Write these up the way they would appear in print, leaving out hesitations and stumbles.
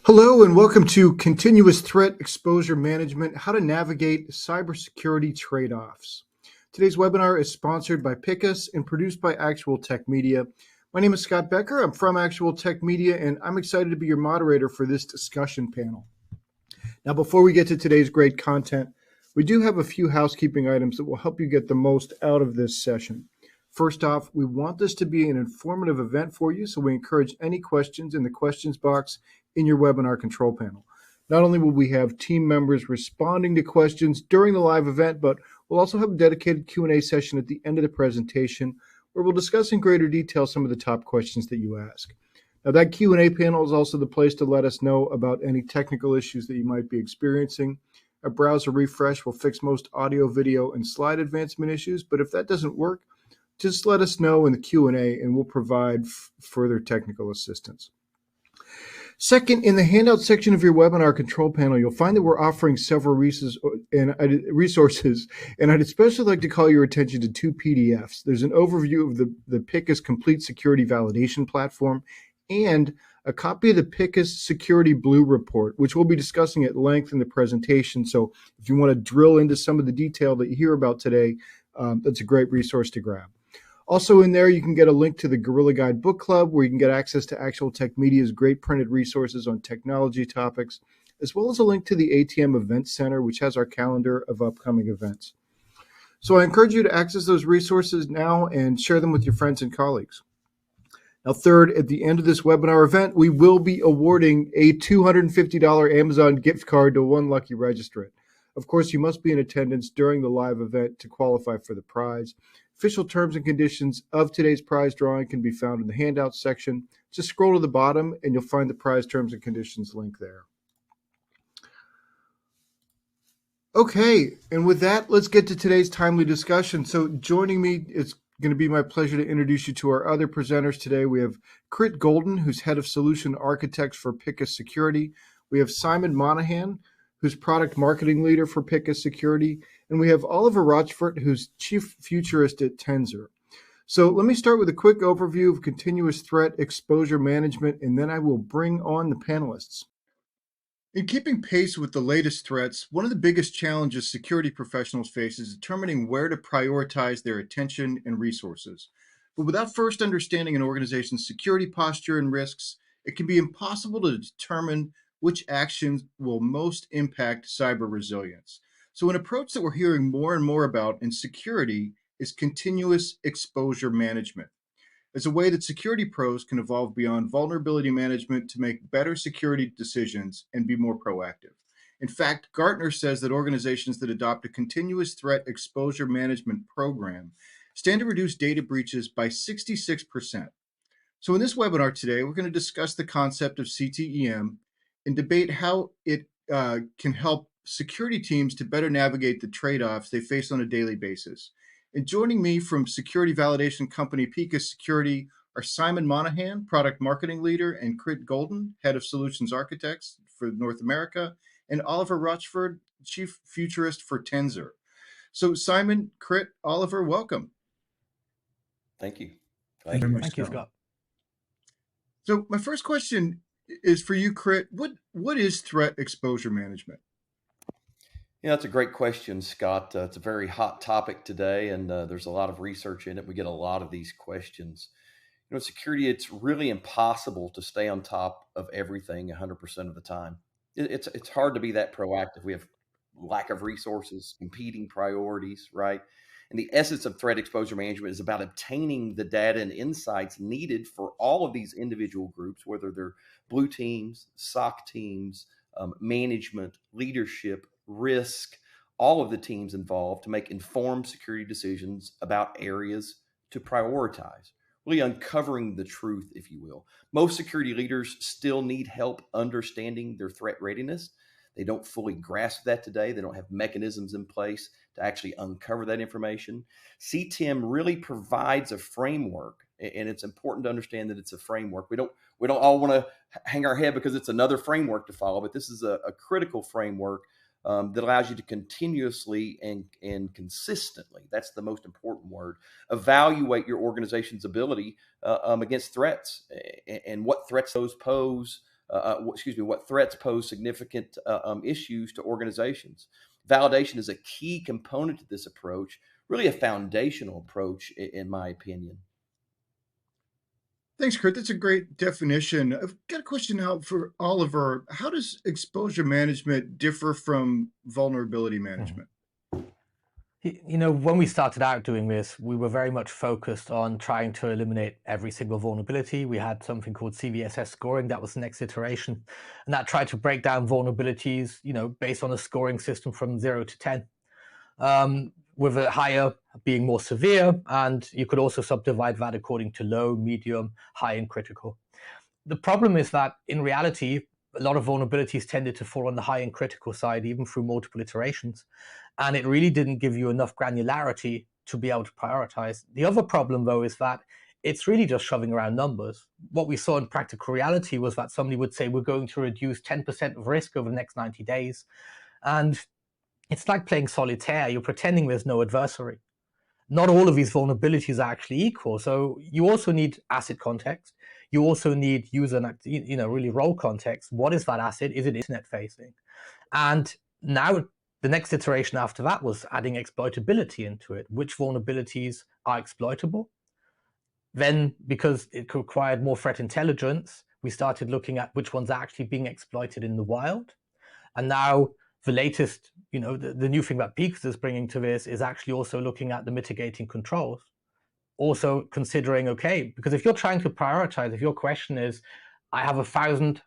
Hello and welcome to Continuous Threat Exposure Management, How to Navigate Cybersecurity Trade-Offs. Today's webinar is sponsored by Picus and produced by Actual Tech Media. My name is Scott Becker. I'm from Actual Tech Media and I'm excited to be your moderator for this discussion panel. Now, before we get to today's great content, we do have a few housekeeping items that will help you get the most out of this session. First off, we want this to be an informative event for you, so we encourage any questions in the questions box in your webinar control panel. Not only will we have team members responding to questions during the live event, but we'll also have a dedicated Q&A session at the end of the presentation where we'll discuss in greater detail some of the top questions that you ask. Now, that Q&A panel is also the place to let us know about any technical issues that you might be experiencing. A browser refresh will fix most audio, video, and slide advancement issues, but if that doesn't work, just let us know in the Q&A and we'll provide further technical assistance. Second, in the handout section of your webinar control panel, you'll find that we're offering several resources, and I'd especially like to call your attention to two PDFs. There's an overview of the Picus Complete Security Validation Platform and a copy of the Picus Security Blue Report, which we'll be discussing at length in the presentation. So if you want to drill into some of the detail that you hear about today, that's a great resource to grab. Also in there, you can get a link to the Gorilla Guide Book Club, where you can get access to Actual Tech Media's great printed resources on technology topics, as well as a link to the ATM Event Center, which has our calendar of upcoming events. So I encourage you to access those resources now and share them with your friends and colleagues. Now, third, at the end of this webinar event, we will be awarding a $250 Amazon gift card to one lucky registrant. Of course, you must be in attendance during the live event to qualify for the prize. Official terms and conditions of today's prize drawing can be found in the handouts section. Just scroll to the bottom and you'll find the prize terms and conditions link there. Okay, and with that, let's get to today's timely discussion. So joining me, it's going to be my pleasure to introduce you to our other presenters today. We have Crit Golden, who's head of solution architects for Picus Security. We have Simon Monahan, who's product marketing leader for Picus Security. And we have Oliver Rochford, who's chief futurist at Tensor. So let me start with a quick overview of continuous threat exposure management, and then I will bring on the panelists. In keeping pace with the latest threats, one of the biggest challenges security professionals face is determining where to prioritize their attention and resources. But without first understanding an organization's security posture and risks, it can be impossible to determine which actions will most impact cyber resilience. So an approach that we're hearing more and more about in security is continuous exposure management. As a way that security pros can evolve beyond vulnerability management to make better security decisions and be more proactive. In fact, Gartner says that organizations that adopt a continuous threat exposure management program stand to reduce data breaches by 66%. So in this webinar today, we're going to discuss the concept of CTEM and debate how it can help security teams to better navigate the trade-offs they face on a daily basis. And joining me from security validation company Picus Security are Simon Monahan, product marketing leader, and Crit Golden, head of solutions architects for North America, and Oliver Rochford, chief futurist for Tensor. So Simon, Crit, Oliver, welcome. Thank you. Thank you, Scott. So my first question is for you, Crit. What is threat exposure management? Yeah, that's a great question, Scott. It's a very hot topic today, and there's a lot of research in it. We get a lot of these questions. You know, security, it's really impossible to stay on top of everything 100% of the time. It's hard to be that proactive. We have lack of resources, competing priorities, right? And the essence of threat exposure management is about obtaining the data and insights needed for all of these individual groups, whether they're blue teams, SOC teams, management, leadership, risk, all of the teams involved to make informed security decisions about areas to prioritize, really uncovering the truth, if you will. Most security leaders still need help understanding their threat readiness. They don't fully grasp that today. They don't have mechanisms in place to actually uncover that information. CTEM really provides a framework, and it's important to understand that it's a framework. We don't all want to hang our head because it's another framework to follow, but this is a critical framework that allows you to continuously and consistently, that's the most important word, evaluate your organization's ability against threats and what threats those pose, what threats pose significant issues to organizations. Validation is a key component to this approach, really a foundational approach, in my opinion. Thanks, Kurt. That's a great definition. I've got a question now for Oliver. How does exposure management differ from vulnerability management? When we started out doing this, we were very much focused on trying to eliminate every single vulnerability. We had something called CVSS scoring. That was the next iteration. And that tried to break down vulnerabilities, based on a scoring system from 0 to 10. With a higher being more severe, and you could also subdivide that according to low, medium, high, and critical. The problem is that in reality, a lot of vulnerabilities tended to fall on the high and critical side, even through multiple iterations. And it really didn't give you enough granularity to be able to prioritize. The other problem, though, is that it's really just shoving around numbers. What we saw in practical reality was that somebody would say, we're going to reduce 10% of risk over the next 90 days. And it's like playing solitaire. You're pretending there's no adversary. Not all of these vulnerabilities are actually equal. So you also need asset context. You also need user, really role context. What is that asset? Is it internet facing? And now the next iteration after that was adding exploitability into it. Which vulnerabilities are exploitable? Then, because it required more threat intelligence, we started looking at which ones are actually being exploited in the wild. And now the latest, the new thing that Picus is bringing to this is actually also looking at the mitigating controls. Also considering, okay, because if you're trying to prioritize, if your question is, I have 1,000,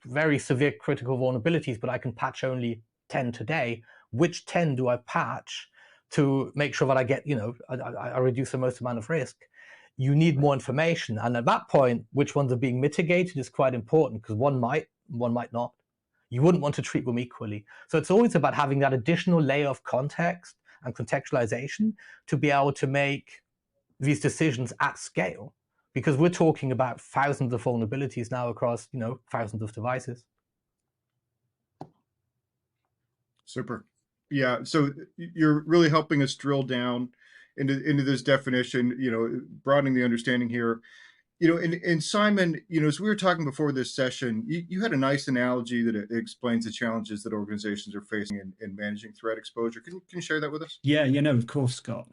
very severe critical vulnerabilities, but I can patch only 10 today, which 10 do I patch to make sure that I get, I reduce the most amount of risk? You need more information. And at that point, which ones are being mitigated is quite important, because one might not. You wouldn't want to treat them equally. So it's always about having that additional layer of context and contextualization to be able to make these decisions at scale, because we're talking about thousands of vulnerabilities now across, thousands of devices. Super. Yeah. So you're really helping us drill down into this definition, broadening the understanding here. And Simon, as we were talking before this session, you had a nice analogy that explains the challenges that organizations are facing in managing threat exposure. Can you share that with us? Yeah, of course, Scott.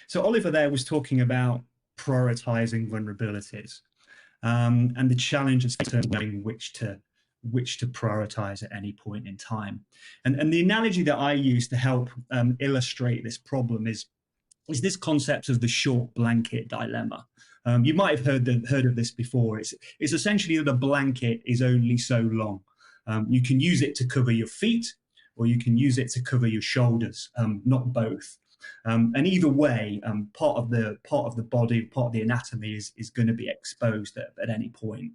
So Oliver there was talking about prioritizing vulnerabilities and the challenge of determining which to prioritize at any point in time. And the analogy that I use to help illustrate this problem is this concept of the short blanket dilemma. You might have heard of this before. It's essentially that a blanket is only so long. You can use it to cover your feet, or you can use it to cover your shoulders, not both. And either way, part of the body, part of the anatomy is going to be exposed at any point.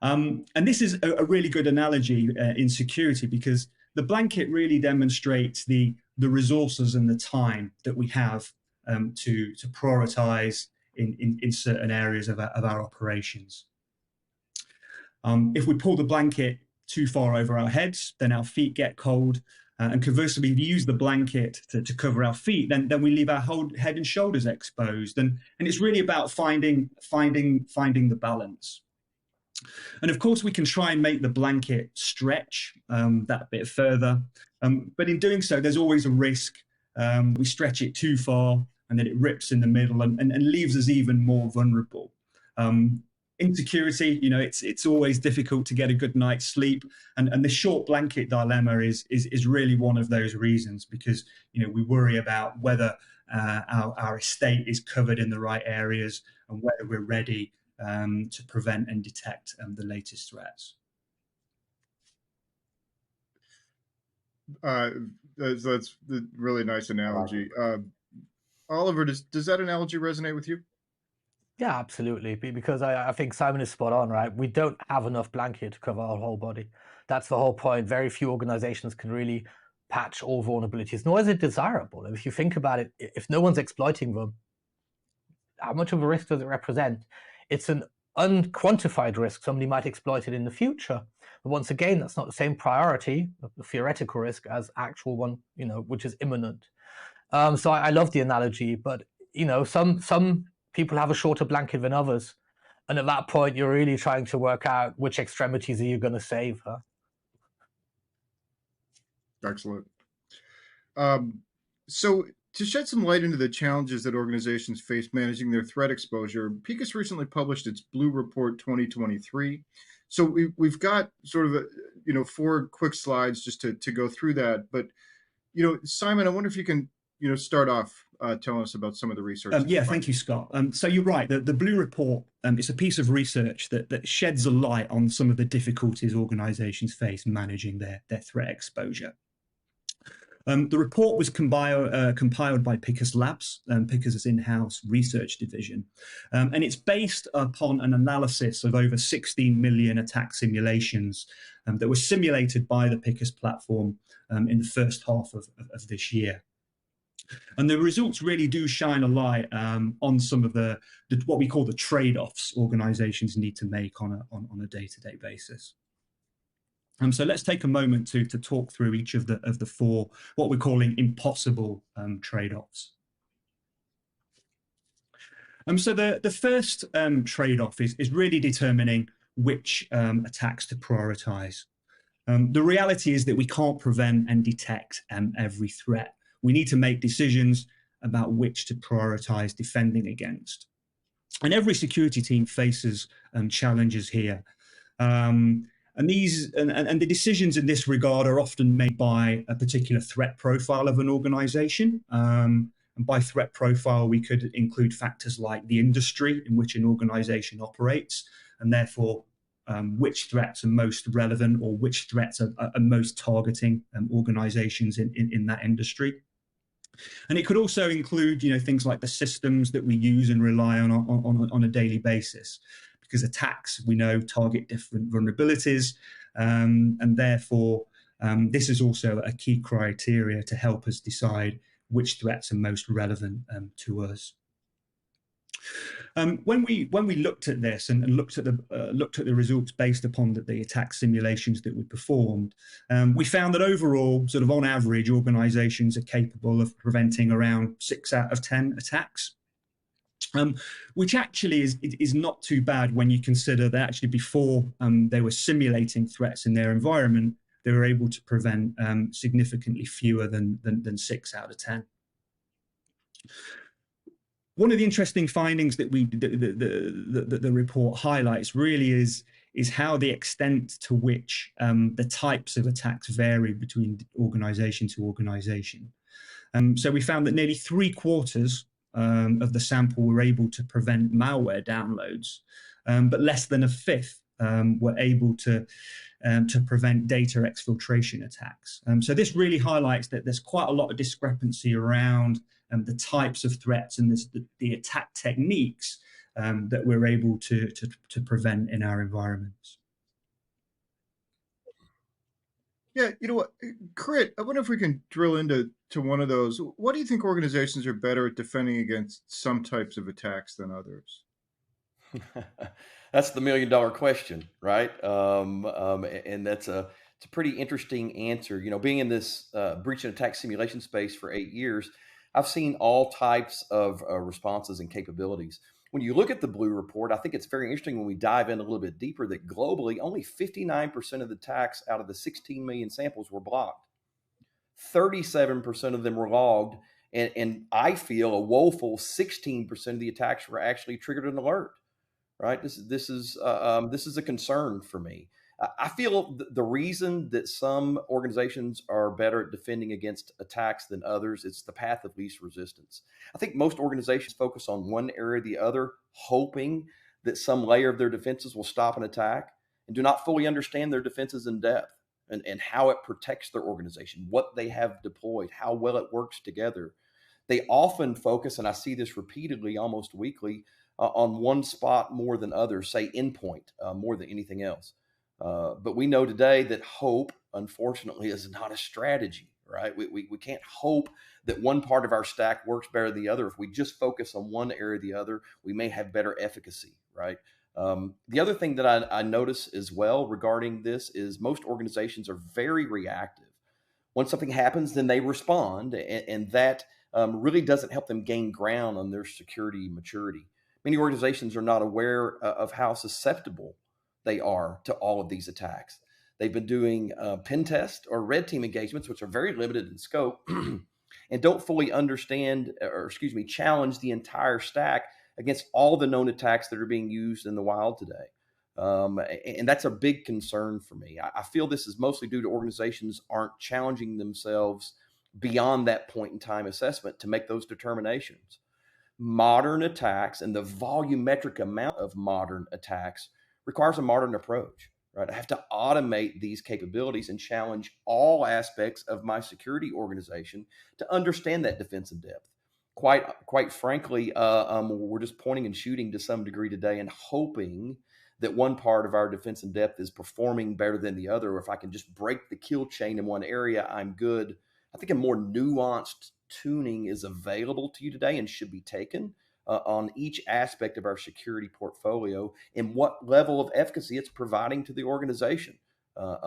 And this is a really good analogy in security, because the blanket really demonstrates the resources and the time that we have to prioritize in certain areas of our operations. If we pull the blanket too far over our heads, then our feet get cold. And conversely, if we use the blanket to cover our feet, then we leave our whole head and shoulders exposed. And it's really about finding the balance. And of course, we can try and make the blanket stretch that bit further. But in doing so, there's always a risk. We stretch it too far, and then it rips in the middle and leaves us even more vulnerable. In security, it's always difficult to get a good night's sleep, and the short blanket dilemma is really one of those reasons, because we worry about whether our estate is covered in the right areas and whether we're ready to prevent and detect the latest threats. That's a really nice analogy. Oliver, does that analogy resonate with you? Yeah, absolutely. Because I think Simon is spot on, right? We don't have enough blanket to cover our whole body. That's the whole point. Very few organizations can really patch all vulnerabilities, nor is it desirable. If you think about it, if no one's exploiting them, how much of a risk does it represent? It's an unquantified risk. Somebody might exploit it in the future. But once again, that's not the same priority, the theoretical risk, as actual one, which is imminent. So I love the analogy, but some people have a shorter blanket than others. And at that point, you're really trying to work out which extremities are you going to save, huh? Excellent. So to shed some light into the challenges that organizations face managing their threat exposure, Picus recently published its Blue Report 2023. So we've got sort of 4 quick slides just to go through that. But Simon, I wonder if you can start off telling us about some of the research. Yeah, thank you, Scott. So you're right. The Blue Report is a piece of research that sheds a light on some of the difficulties organizations face managing their threat exposure. The report was compiled by Picus Labs, Picus's in-house research division, and it's based upon an analysis of over 16 million attack simulations that were simulated by the Picus platform in the first half of this year. And the results really do shine a light on some of the what we call the trade-offs organizations need to make on a day-to-day basis. So let's take a moment to talk through each of the 4 what we're calling impossible trade-offs. So the first trade-off is really determining which attacks to prioritize. The reality is that we can't prevent and detect every threat. We need to make decisions about which to prioritize defending against. And every security team faces challenges here. And the decisions in this regard are often made by a particular threat profile of an organization. And by threat profile, we could include factors like the industry in which an organization operates, and therefore which threats are most relevant or which threats are most targeting organizations in that industry. And it could also include, things like the systems that we use and rely on a daily basis, because attacks, we know, target different vulnerabilities, and therefore this is also a key criteria to help us decide which threats are most relevant to us. When we looked at this and looked at the results based upon the attack simulations that we performed, we found that overall, sort of on average, organizations are capable of preventing around 6 out of 10 attacks. Which actually is not too bad when you consider that actually before they were simulating threats in their environment, they were able to prevent significantly fewer than 6 out of 10. One of the interesting findings that the report highlights really is how the extent to which the types of attacks vary between organization to organization. So we found that nearly 3/4 of the sample were able to prevent malware downloads, but less than 1/5 were able to prevent data exfiltration attacks. So this really highlights that there's quite a lot of discrepancy around the types of threats and the attack techniques that we're able to prevent in our environments. Yeah, you know what, Crit, I wonder if we can drill into one of those. What do you think organizations are better at defending against some types of attacks than others? That's the $1 million question, right? And it's a pretty interesting answer. Being in this breach and attack simulation space for 8 years, I've seen all types of responses and capabilities. When you look at the Blue Report, I think it's very interesting when we dive in a little bit deeper that globally, only 59% of the attacks out of the 16 million samples were blocked. 37% of them were logged, and I feel a woeful 16% of the attacks were actually triggered an alert. Right? This is a concern for me. I feel the reason that some organizations are better at defending against attacks than others, it's the path of least resistance. I think most organizations focus on one area or the other, hoping that some layer of their defenses will stop an attack, and do not fully understand their defenses in depth and how it protects their organization, what they have deployed, how well it works together. They often focus, and I see this repeatedly almost weekly, on one spot more than others, say endpoint more than anything else. But we know today that hope, unfortunately, is not a strategy, right? We can't hope that one part of our stack works better than the other. If we just focus on one area or the other, we may have better efficacy, right? The other thing that I notice as well regarding this is most organizations are very reactive. When something happens, then they respond, and that really doesn't help them gain ground on their security maturity. Many organizations are not aware of how susceptible they are to all of these attacks. They've been doing pen test or red team engagements, which are very limited in scope, and don't fully understand, challenge the entire stack against all the known attacks that are being used in the wild today. And that's a big concern for me. I feel this is mostly due to organizations aren't challenging themselves beyond that point in time assessment to make those determinations. Modern attacks and the volumetric amount of modern attacks requires a modern approach, right? I have to automate these capabilities and challenge all aspects of my security organization to understand that defense in depth. Quite frankly, we're just pointing and shooting to some degree today and hoping that one part of our defense in depth is performing better than the other. Or if I can just break the kill chain in one area, I'm good. I think a more nuanced tuning is available to you today and should be taken on each aspect of our security portfolio and what level of efficacy it's providing to the organization.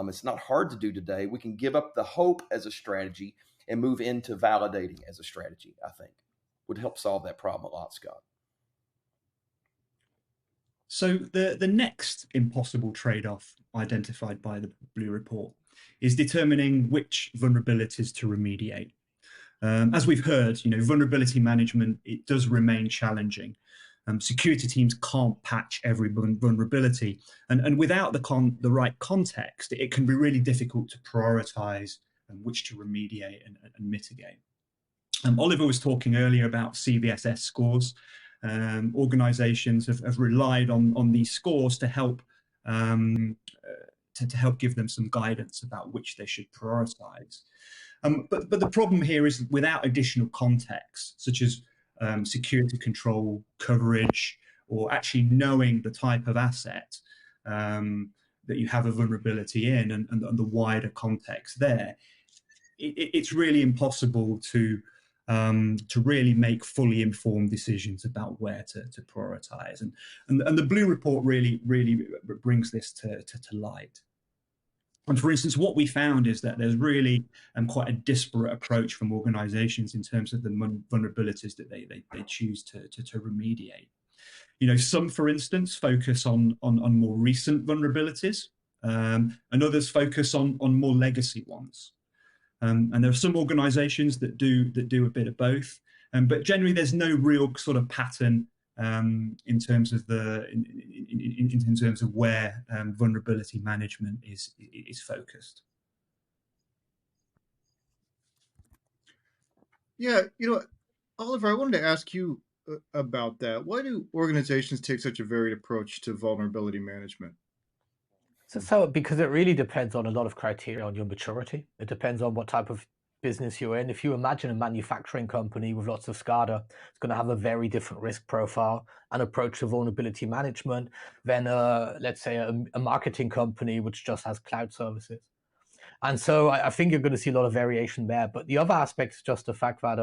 It's not hard to do today. We can give up the hope as a strategy and move into validating as a strategy, I think. Would help solve that problem a lot, Scott. So the next impossible trade-off identified by the Blue Report is determining which vulnerabilities to remediate. As we've heard, vulnerability management, it does remain challenging. Security teams can't patch every vulnerability, and without the right context, it can be really difficult to prioritize which to remediate and mitigate. Oliver was talking earlier about CVSS scores. Organizations have relied on these scores to help give them some guidance about which they should prioritize. But the problem here is without additional context, such as security control, coverage, or actually knowing the type of asset that you have a vulnerability in and the wider context there, it's really impossible to really make fully informed decisions about where to prioritize. And the Blue Report really brings this to light. And for instance, what we found is that there's really quite a disparate approach from organizations in terms of the vulnerabilities that they choose to remediate. Some, for instance, focus on more recent vulnerabilities, and others focus on more legacy ones. And there are some organizations that do a bit of both, but generally there's no real sort of pattern in terms of in terms of where vulnerability management is focused. Yeah, Oliver, I wanted to ask you about that. Why do organizations take such a varied approach to vulnerability management? So because it really depends on a lot of criteria on your maturity. It depends on what type of business you're in. If you imagine a manufacturing company with lots of SCADA, it's going to have a very different risk profile and approach to vulnerability management than, let's say, a marketing company which just has cloud services. And so I think you're going to see a lot of variation there. But the other aspect is just the fact that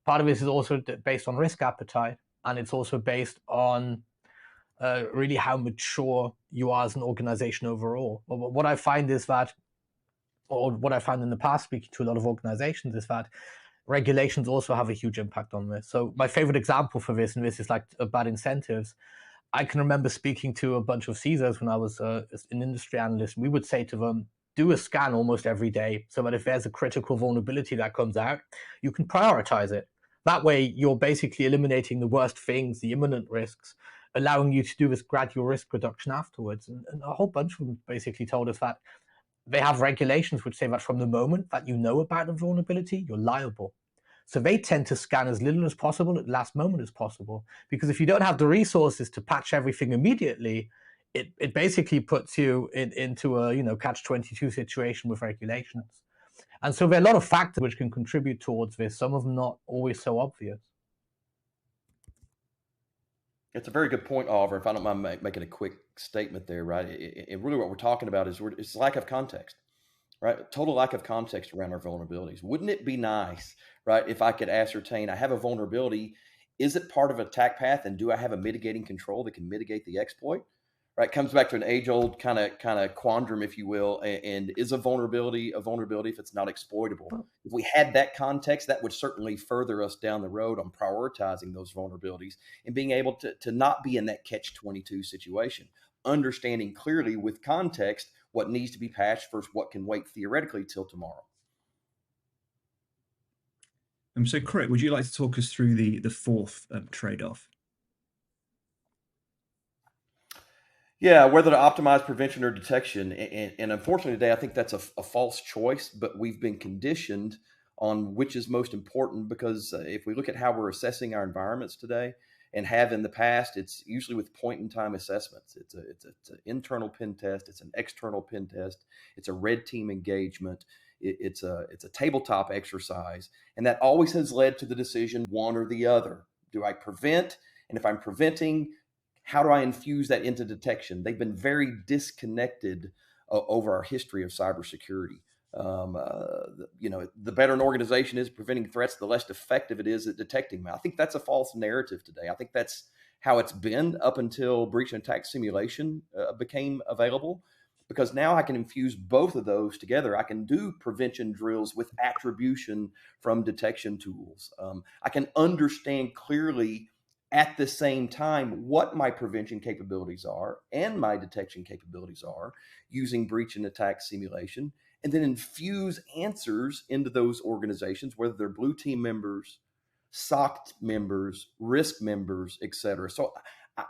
part of this is also based on risk appetite, and it's also based on really how mature you are as an organization overall. What I find is that, or what I found in the past speaking to a lot of organizations, is that regulations also have a huge impact on this. So my favorite example for this, and this is like about incentives, I can remember speaking to a bunch of CISOs when I was an industry analyst. We would say to them, do a scan almost every day so that if there's a critical vulnerability that comes out, you can prioritize it. That way, you're basically eliminating the worst things, the imminent risks, allowing you to do this gradual risk reduction afterwards. And a whole bunch of them basically told us that they have regulations which say that from the moment that you know about a vulnerability, you're liable. So they tend to scan as little as possible at the last moment as possible, because if you don't have the resources to patch everything immediately, it basically puts you into a catch-22 situation with regulations. And so there are a lot of factors which can contribute towards this, some of them not always so obvious. It's a very good point, Oliver. If I don't mind making a quick statement there, right? And really what we're talking about is it's lack of context, right? Total lack of context around our vulnerabilities. Wouldn't it be nice, right, if I could ascertain I have a vulnerability, is it part of an attack path, and do I have a mitigating control that can mitigate the exploit? right? Comes back to an age-old kind of quandrum, if you will. And is a vulnerability if it's not exploitable? If we had that context, that would certainly further us down the road on prioritizing those vulnerabilities and being able to not be in that catch-22 situation, understanding clearly with context what needs to be patched versus what can wait theoretically till tomorrow. So, Crit, would you like to talk us through the fourth trade-off? Yeah, whether to optimize prevention or detection. And unfortunately today, I think that's a false choice, but we've been conditioned on which is most important, because if we look at how we're assessing our environments today and have in the past, it's usually with point-in-time assessments. It's an internal pen test. It's an external pen test. It's a red team engagement. It's a tabletop exercise. And that always has led to the decision, one or the other. Do I prevent? And if I'm preventing, how do I infuse that into detection? They've been very disconnected over our history of cybersecurity. The better an organization is preventing threats, the less effective it is at detecting them. I think that's a false narrative today. I think that's how it's been up until breach and attack simulation became available, because now I can infuse both of those together. I can do prevention drills with attribution from detection tools. I can understand clearly at the same time what my prevention capabilities are and my detection capabilities are using breach and attack simulation, and then infuse answers into those organizations, whether they're blue team members, SOC members, risk members, et cetera. So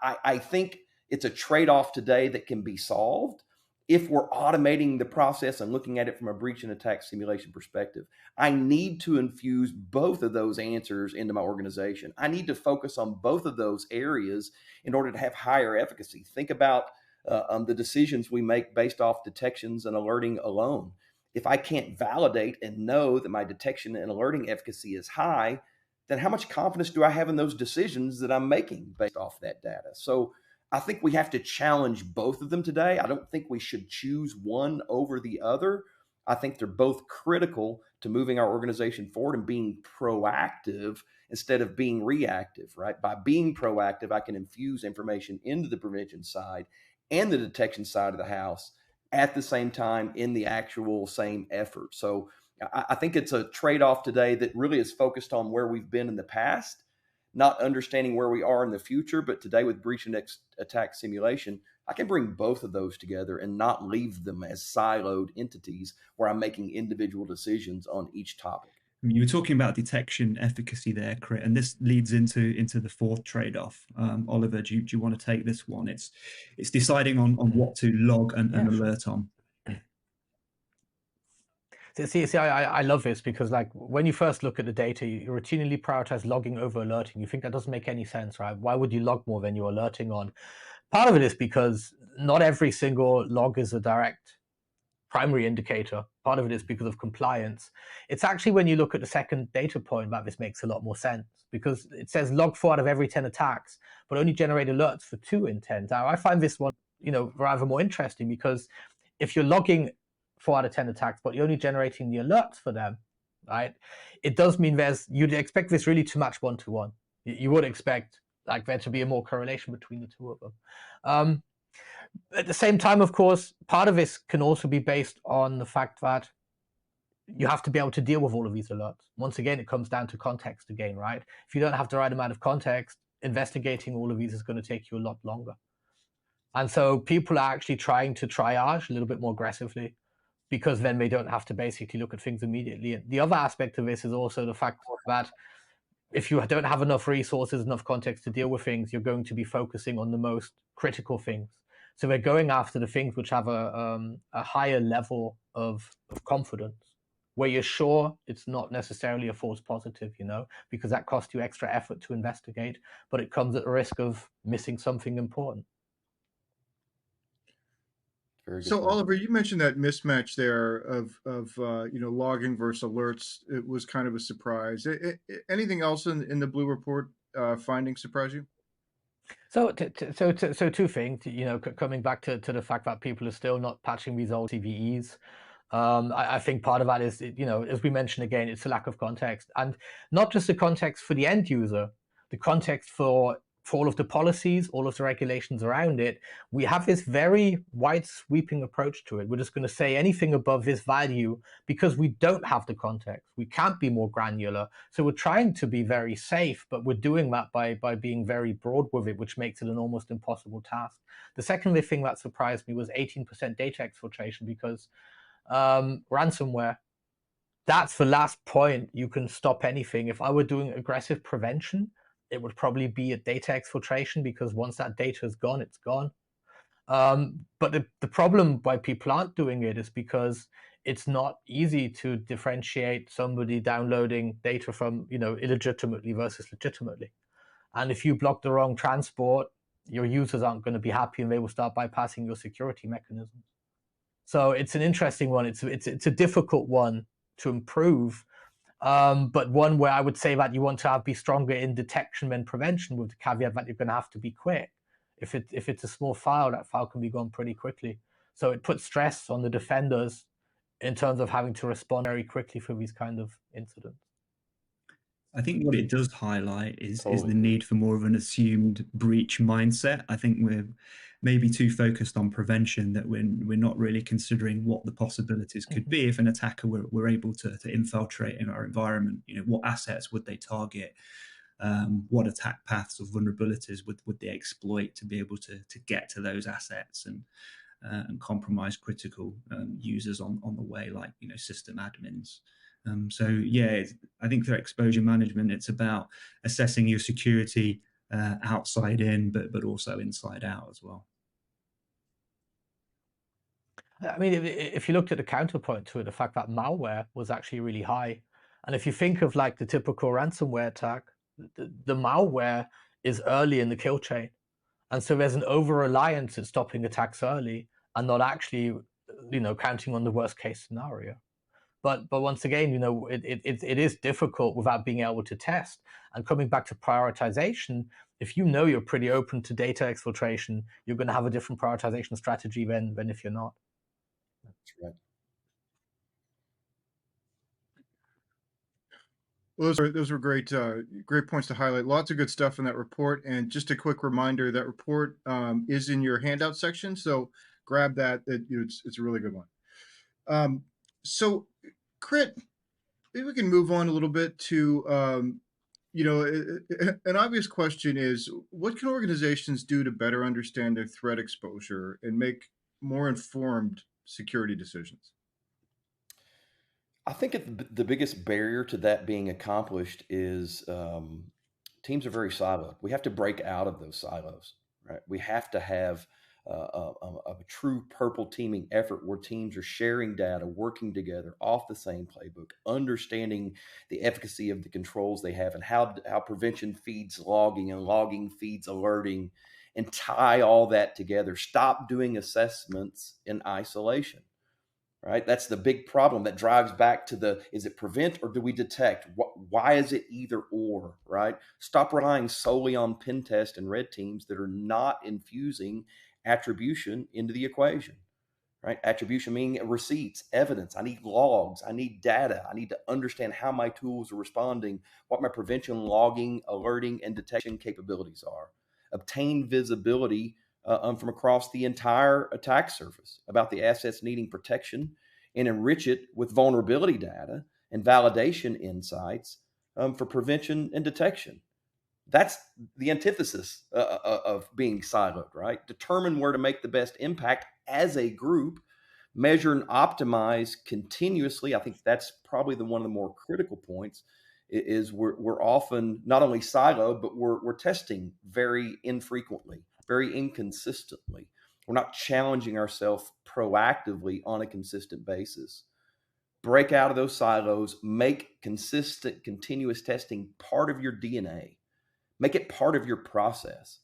I think it's a trade-off today that can be solved if we're automating the process and looking at it from a breach and attack simulation perspective. I need to infuse both of those answers into my organization. I need to focus on both of those areas in order to have higher efficacy. Think about the decisions we make based off detections and alerting alone. If I can't validate and know that my detection and alerting efficacy is high, then how much confidence do I have in those decisions that I'm making based off that data? So I think we have to challenge both of them today. I don't think we should choose one over the other. I think they're both critical to moving our organization forward and being proactive instead of being reactive, right? By being proactive, I can infuse information into the prevention side and the detection side of the house at the same time in the actual same effort. So I think it's a trade-off today that really is focused on where we've been in the past, not understanding where we are in the future. But today with breach and attack simulation, I can bring both of those together and not leave them as siloed entities where I'm making individual decisions on each topic. You were talking about detection efficacy there, Crit, and this leads into the fourth trade-off. Oliver, do you want to take this one? It's deciding on what to log and alert on. See, I love this, because like when you first look at the data, you routinely prioritize logging over alerting. You think that doesn't make any sense, right? Why would you log more than you're alerting on? Part of it is because not every single log is a direct primary indicator. Part of it is because of compliance. It's actually when you look at the second data point that this makes a lot more sense, because it says log 4 out of every 10 attacks, but only generate alerts for 2 in 10. Now, I find this one, rather more interesting, because if you're logging 4 out of 10 attacks, but you're only generating the alerts for them, right? It does mean you'd expect this really to match 1-to-1. You would expect like there to be a more correlation between the two of them. At the same time, of course, part of this can also be based on the fact that you have to be able to deal with all of these alerts. Once again, it comes down to context again, right? If you don't have the right amount of context, investigating all of these is going to take you a lot longer. And so people are actually trying to triage a little bit more aggressively, because then they don't have to basically look at things immediately. And the other aspect of this is also the fact that if you don't have enough resources, enough context to deal with things, you're going to be focusing on the most critical things. So they're going after the things which have a higher level of confidence, where you're sure it's not necessarily a false positive, because that costs you extra effort to investigate, but it comes at the risk of missing something important. So Oliver, you mentioned that mismatch there of logging versus alerts. It was kind of a surprise. Anything else in the Blue Report finding surprise you? So two things. Coming back to the fact that people are still not patching these old CVEs. I think part of that is, as we mentioned again, it's a lack of context, and not just the context for the end user, the context for for all of the policies, all of the regulations around it, we have this very wide sweeping approach to it. We're just going to say anything above this value because we don't have the context. We can't be more granular. So we're trying to be very safe, but we're doing that by being very broad with it, which makes it an almost impossible task. The second thing that surprised me was 18% data exfiltration, because ransomware, that's the last point you can stop anything. If I were doing aggressive prevention, it would probably be at data exfiltration, because once that data is gone, it's gone. But the problem why people aren't doing it is because it's not easy to differentiate somebody downloading data from, illegitimately versus legitimately. And if you block the wrong transport, your users aren't going to be happy and they will start bypassing your security mechanisms. So it's an interesting one. It's a difficult one to improve, but one where I would say that you want to be stronger in detection than prevention, with the caveat that you're going to have to be quick. If it's a small file, that file can be gone pretty quickly. So it puts stress on the defenders in terms of having to respond very quickly for these kind of incidents. I think what it does highlight is Totally. the need for more of an assumed breach mindset. I think we're maybe too focused on prevention, that we're not really considering what the possibilities could be if an attacker were able to infiltrate in our environment. What assets would they target? What attack paths or vulnerabilities would they exploit to be able to get to those assets and compromise critical users on the way, like system admins. So yeah, I think for exposure management, it's about assessing your security outside in, but also inside out as well. I mean, if you looked at the counterpoint to it, the fact that malware was actually really high, and if you think of like the typical ransomware attack, the malware is early in the kill chain, and so there's an over-reliance at stopping attacks early and not actually, counting on the worst case scenario. But once again, it is difficult without being able to test. And coming back to prioritization, if you're pretty open to data exfiltration, you're going to have a different prioritization strategy than if you're not. That's right. Well, those were great points to highlight. Lots of good stuff in that report. And just a quick reminder, that report is in your handout section, so grab that. It's a really good one. So, Crit, maybe we can move on a little bit to, an obvious question is, what can organizations do to better understand their threat exposure and make more informed security decisions? I think the biggest barrier to that being accomplished is teams are very siloed. We have to break out of those silos, right? We have to have a true purple teaming effort where teams are sharing data, working together off the same playbook, understanding the efficacy of the controls they have, and how prevention feeds logging and logging feeds alerting, and tie all that together. Stop doing assessments in isolation. Right? That's the big problem that drives back to is it prevent or do we detect? Why is it either or, right? Stop relying solely on pen test and red teams that are not infusing attribution into the equation, right? Attribution meaning receipts, evidence. I need logs. I need data. I need to understand how my tools are responding, what my prevention, logging, alerting, and detection capabilities are. Obtain visibility from across the entire attack surface about the assets needing protection, and enrich it with vulnerability data and validation insights for prevention and detection. That's the antithesis of being siloed, right? Determine where to make the best impact as a group, measure and optimize continuously. I think that's probably one of the more critical points. Is we're often not only siloed, but we're testing very infrequently, very inconsistently. We're not challenging ourselves proactively on a consistent basis. Break out of those silos, make consistent, continuous testing part of your DNA. Make it part of your process.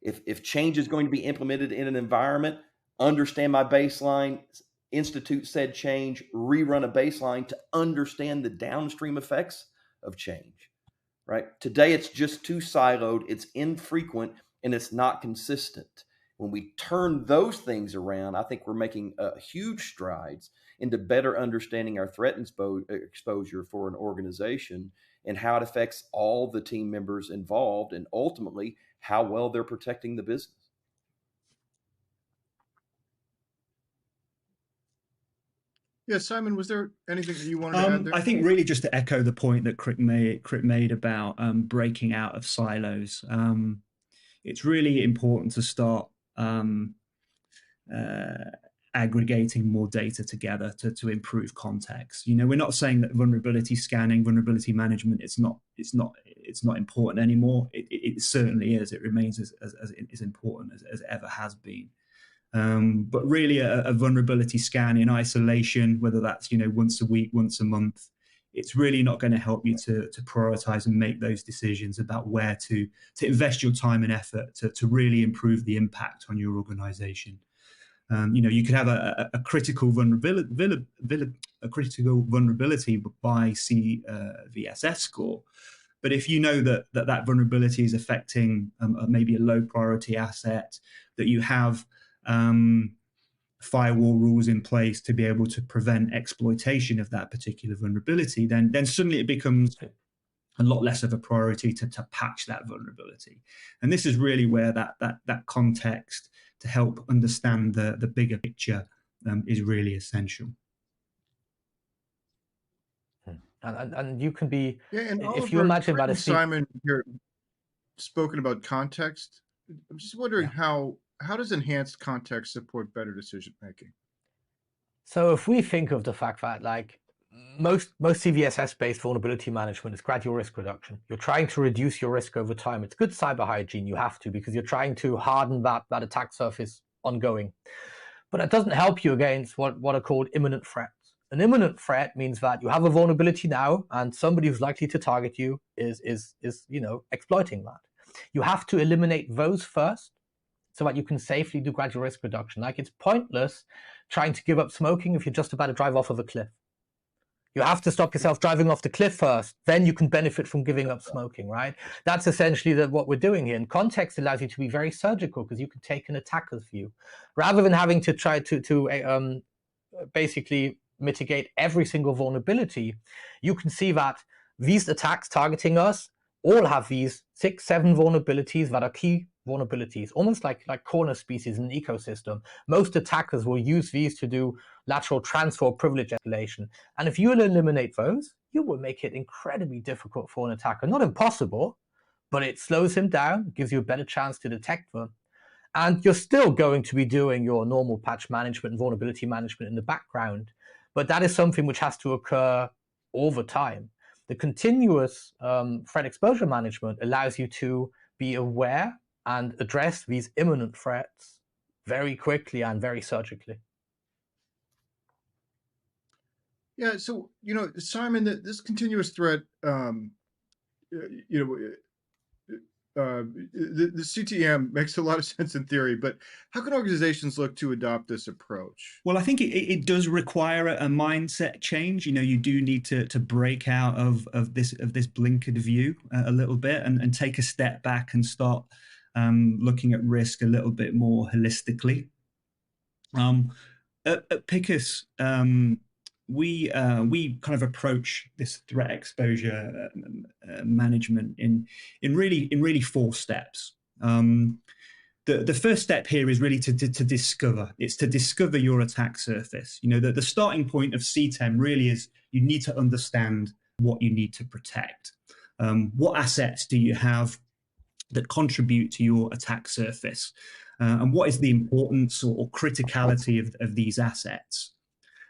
If change is going to be implemented in an environment, understand my baseline, institute said change, rerun a baseline to understand the downstream effects of change, right? Today, it's just too siloed, it's infrequent, and it's not consistent. When we turn those things around, I think we're making huge strides into better understanding our threat exposure for an organization and how it affects all the team members involved, and ultimately how well they're protecting the business. Yeah, Simon, was there anything that you wanted to add there? I think really just to echo the point that Crit made about breaking out of silos. It's really important to start aggregating more data together to improve context. We're not saying that vulnerability scanning, vulnerability management, it's not important anymore. It certainly is. It remains as important as it ever has been. But really a vulnerability scan in isolation, whether that's once a week, once a month, it's really not going to help you to prioritize and make those decisions about where to invest your time and effort to really improve the impact on your organization. You could have a critical vulnerability by CVSS score, but if you know that vulnerability is affecting maybe a low priority asset, that you have firewall rules in place to be able to prevent exploitation of that particular vulnerability, then suddenly it becomes a lot less of a priority to patch that vulnerability. And this is really where that context to help understand the bigger picture is really essential. And you can be, and if you imagine that Simon here spoken about context, I'm just wondering how does enhanced context support better decision making? So if we think of the fact that like most CVSS-based vulnerability management is gradual risk reduction. You're trying to reduce your risk over time. It's good cyber hygiene. You have to, because you're trying to harden that attack surface ongoing. But that doesn't help you against what are called imminent threats. An imminent threat means that you have a vulnerability now, and somebody who's likely to target you is exploiting that. You have to eliminate those first, so that you can safely do gradual risk reduction. Like, it's pointless trying to give up smoking if you're just about to drive off of a cliff. You have to stop yourself driving off the cliff first, then you can benefit from giving up smoking, right? That's essentially what we're doing here. And context allows you to be very surgical, because you can take an attacker's view. Rather than having to try to basically mitigate every single vulnerability, you can see that these attacks targeting us all have these 6-7 vulnerabilities that are key vulnerabilities, almost like corner species in an ecosystem. Most attackers will use these to do lateral transfer or privilege escalation. And if you will eliminate those, you will make it incredibly difficult for an attacker. Not impossible, but it slows him down, gives you a better chance to detect them. And you're still going to be doing your normal patch management and vulnerability management in the background. But that is something which has to occur all the time. The continuous threat exposure management allows you to be aware and address these imminent threats very quickly and very surgically. Yeah, so Simon, this continuous threat, the CTEM makes a lot of sense in theory, but how can organizations look to adopt this approach? Well, I think it does require a mindset change. You do need to break out of this blinkered view a little bit and take a step back and start looking at risk a little bit more holistically. At Picus, we kind of approach this threat exposure management in really 4 steps. The first step here is really to discover. It's to discover your attack surface. The starting point of CTEM really is you need to understand what you need to protect. What assets do you have that contribute to your attack surface? And what is the importance or criticality of these assets?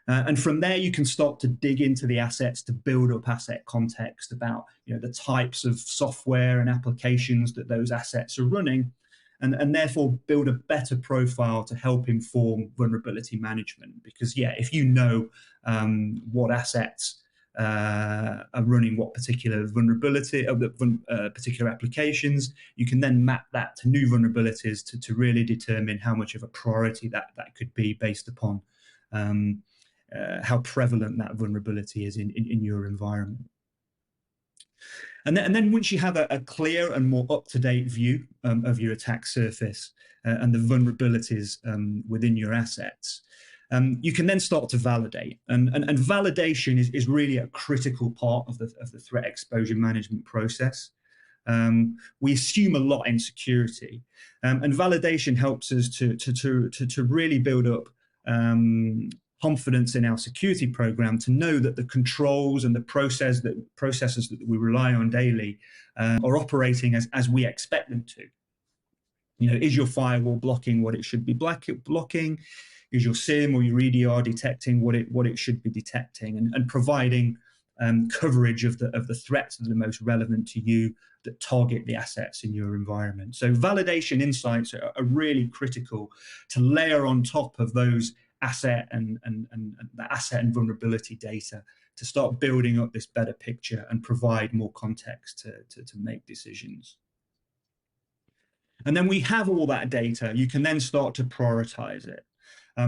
And from there, you can start to dig into the assets to build up asset context about the types of software and applications that those assets are running, and therefore build a better profile to help inform vulnerability management. Because if you know what assets are running what particular vulnerability of particular applications, you can then map that to new vulnerabilities to really determine how much of a priority that could be based upon how prevalent that vulnerability is in your environment. And then once you have a clear and more up-to-date view of your attack surface and the vulnerabilities within your assets, you can then start to validate. And validation is really a critical part of the threat exposure management process. We assume a lot in security, and validation helps us to really build up confidence in our security program, to know that the controls and the processes that we rely on daily are operating as we expect them to. Is your firewall blocking what it should be blocking? Is your SIM or your EDR detecting what it should be detecting, and providing coverage of the threats that are the most relevant to you, that target the assets in your environment. So validation insights are really critical to layer on top of those asset and the asset and vulnerability data, to start building up this better picture and provide more context to make decisions. And then we have all that data, you can then start to prioritize it.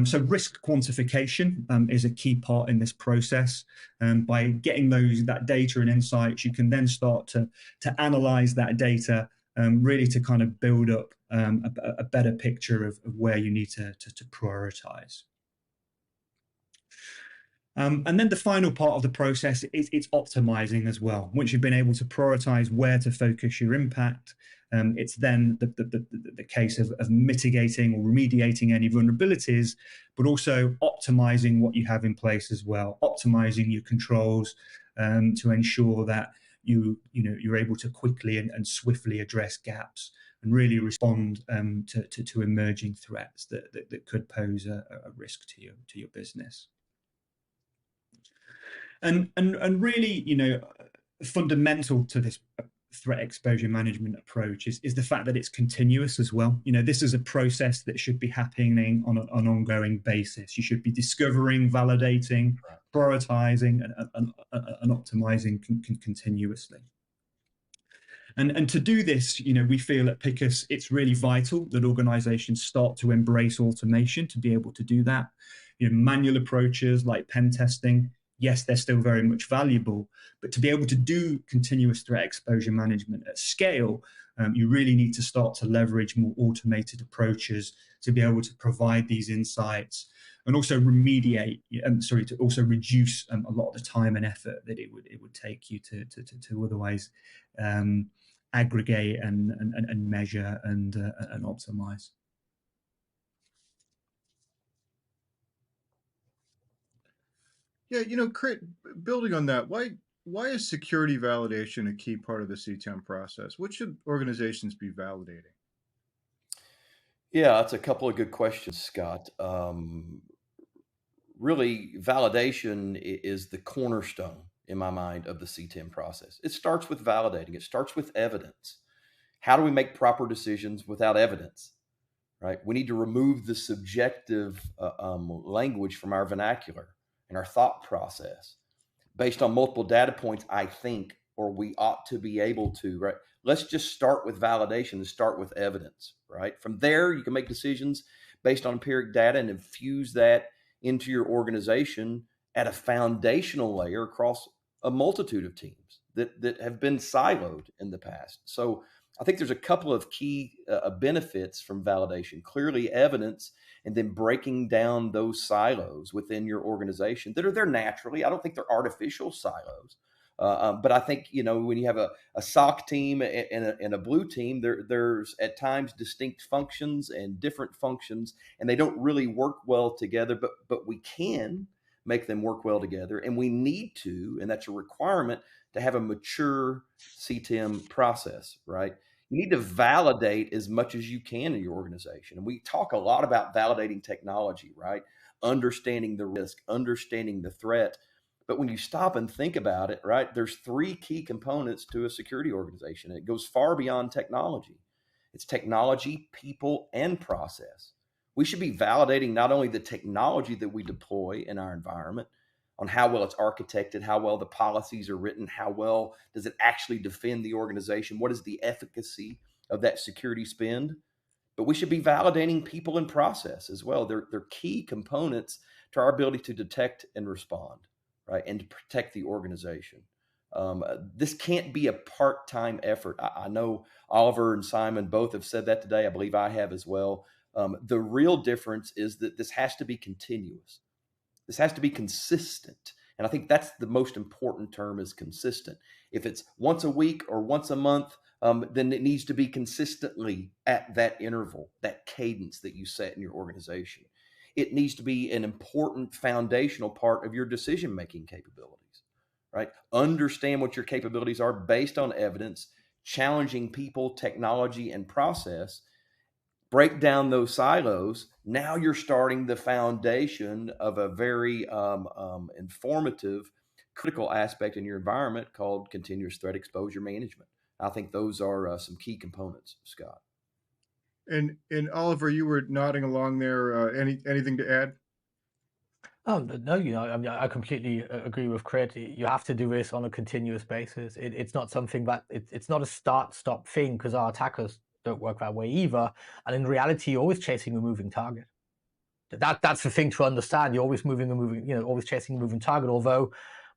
So risk quantification is a key part in this process. By getting that data and insights, you can then start to analyze that data, really to kind of build up a better picture of where you need to prioritize. And then the final part of the process is it's optimizing as well. Once you've been able to prioritize where to focus your impact, it's then the case of mitigating or remediating any vulnerabilities, but also optimizing what you have in place as well, optimizing your controls to ensure that you're able to quickly and swiftly address gaps and really respond to emerging threats that could pose a risk to your business. And really, fundamental to this threat exposure management approach is the fact that it's continuous as well. This is a process that should be happening on an ongoing basis. You should be discovering, validating, prioritizing, and optimizing continuously. And to do this, we feel at Picus it's really vital that organizations start to embrace automation to be able to do that. Manual approaches like pen testing, yes, they're still very much valuable, but to be able to do continuous threat exposure management at scale, you really need to start to leverage more automated approaches to be able to provide these insights, and also to also reduce a lot of the time and effort that it would take you to otherwise aggregate and measure and optimize. Yeah, Crit, building on that, why is security validation a key part of the CTEM process? What should organizations be validating? Yeah, that's a couple of good questions, Scott. Really, validation is the cornerstone, in my mind, of the CTEM process. It starts with validating. It starts with evidence. How do we make proper decisions without evidence, right? We need to remove the subjective language from our vernacular and our thought process based on multiple data points, I think, or we ought to be able to, right? Let's just start with validation and start with evidence, right? From there, you can make decisions based on empiric data and infuse that into your organization at a foundational layer across a multitude of teams that have been siloed in the past. So I think there's a couple of key benefits from validation. Clearly, evidence, and then breaking down those silos within your organization that are there naturally. I don't think they're artificial silos. But I think, when you have a SOC team and a blue team, there's at times distinct functions and different functions, and they don't really work well together, but we can make them work well together, and we need to, and that's a requirement, to have a mature CTEM process, right? You need to validate as much as you can in your organization. And we talk a lot about validating technology, right? Understanding the risk, understanding the threat. But when you stop and think about it, right, there's three key components to a security organization. It goes far beyond technology. It's technology, people, and process. We should be validating not only the technology that we deploy in our environment, on how well it's architected, how well the policies are written, how well does it actually defend the organization, what is the efficacy of that security spend, but we should be validating people and process as well. They're key components to our ability to detect and respond, right, and to protect the organization. This can't be a part-time effort. I know Oliver and Simon both have said that today. I believe I have as well. The real difference is that this has to be continuous. This has to be consistent. And I think that's the most important term, is consistent. If it's once a week or once a month, then it needs to be consistently at that interval, that cadence that you set in your organization. It needs to be an important foundational part of your decision-making capabilities, right? Understand what your capabilities are based on evidence, challenging people, technology, and process. Break down those silos. Now you're starting the foundation of a very informative, critical aspect in your environment called continuous threat exposure management. I think those are some key components, Scott. And Oliver, you were nodding along there. Anything to add? Oh no, I mean, I completely agree with Crit. You have to do this on a continuous basis. It's not something that it's not a start-stop thing, because our attackers don't work that way either. And in reality, you're always chasing a moving target. That's the thing to understand. You're always always chasing a moving target. Although